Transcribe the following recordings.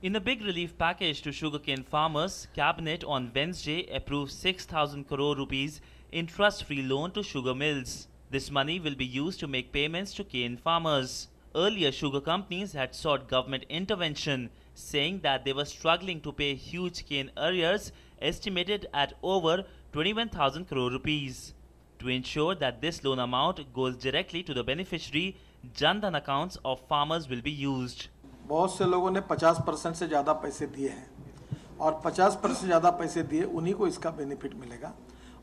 In a big relief package to sugarcane farmers, Cabinet on Wednesday approved 6,000 crore rupees interest-free loan to sugar mills. This money will be used to make payments to cane farmers. Earlier, sugar companies had sought government intervention, saying that they were struggling to pay huge cane arrears estimated at over 21,000 crore rupees. To ensure that this loan amount goes directly to the beneficiary, Jan Dhan accounts of farmers will be used. बहुत से लोगों ने 50% से ज़्यादा पैसे दिए हैं और 50% से ज़्यादा पैसे दिए उन्हीं को इसका बेनिफिट मिलेगा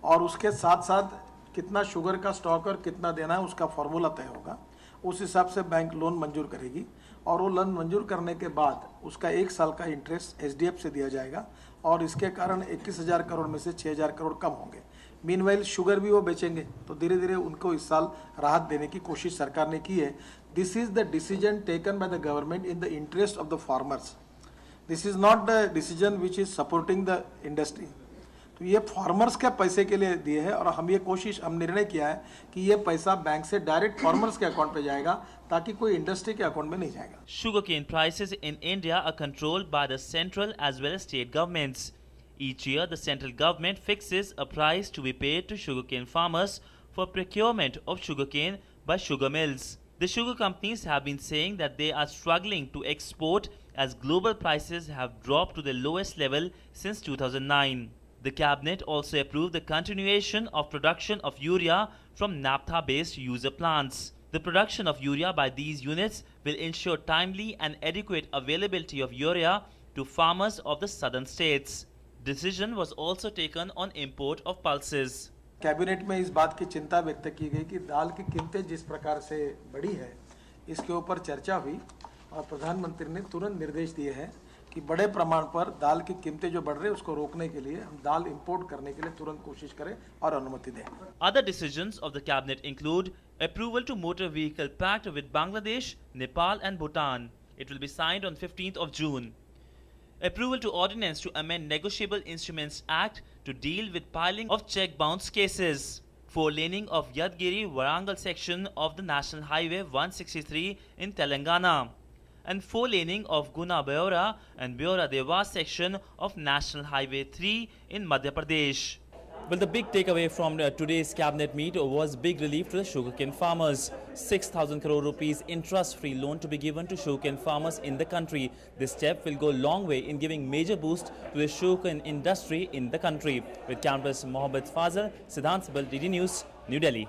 और उसके साथ साथ कितना शुगर का स्टॉक और कितना देना है उसका फॉर्मूला तय होगा। उस हिसाब से बैंक लोन मंजूर करेगी और वो लोन मंजूर करने के बाद उसका 1 साल का इंटरेस्ट एसडीएफ से दिया जाएगा और इसके कारण 21,000 करोड़ में से 6,000 करोड़ कम होंगे। मीनवाइल शुगर भी वो बेचेंगे तो धीरे धीरे उनको इस साल राहत देने की कोशिश सरकार ने की है। This is the decision taken by the government in the interest of the farmers. This is not the decision which is supporting the industry. तो ये फार्मर्स के पैसे के लिए दिए है और हम निर्णय किया है कि ये पैसा बैंक से डायरेक्ट फार्मर्स के अकाउंट पे जाएगा ताकि कोई इंडस्ट्री के अकाउंट में नहीं जाएगा। Sugarcane prices in India are controlled by the central as well as state governments. Each year, the central government fixes a price to be paid to sugarcane farmers for procurement of sugarcane by sugar mills. The sugar companies have been saying that they are struggling to export as global prices have dropped to the lowest level since 2009. The cabinet also approved the continuation of production of urea from naphtha-based user plants. The production of urea by these units will ensure timely and adequate availability of urea to farmers of the southern states. Decision was also taken on import of pulses. Cabinet में इस बात की चिंता व्यक्त की गई कि दाल की कीमतें जिस प्रकार से बढ़ी है इसके ऊपर चर्चा हुई और प्रधानमंत्री ने तुरंत निर्देश दिए हैं कि बड़े प्रमाण पर दाल की कीमतें जो बढ़ रही है उसको रोकने के लिए हम दाल इंपोर्ट करने के लिए तुरंत कोशिश करें और अनुमति दें। Other decisions of the cabinet include approval to motor vehicle pact with Bangladesh, Nepal and Bhutan. It will be signed on 15th of June. Approval to ordinance to amend Negotiable Instruments Act to deal with piling of check bounce cases. 4-laning of Yadgiri-Warangal section of the National Highway 163 in Telangana. And 4-laning of Guna-Beora and Beora-Dewas section of National Highway 3 in Madhya Pradesh. Well, the big takeaway from today's cabinet meet was big relief to the sugarcane farmers. 6,000 crore rupees interest-free loan to be given to sugarcane farmers in the country. This step will go a long way in giving major boost to the sugarcane industry in the country. With cameras Mohammed Fazal, Siddhant Sibal, DD News, New Delhi.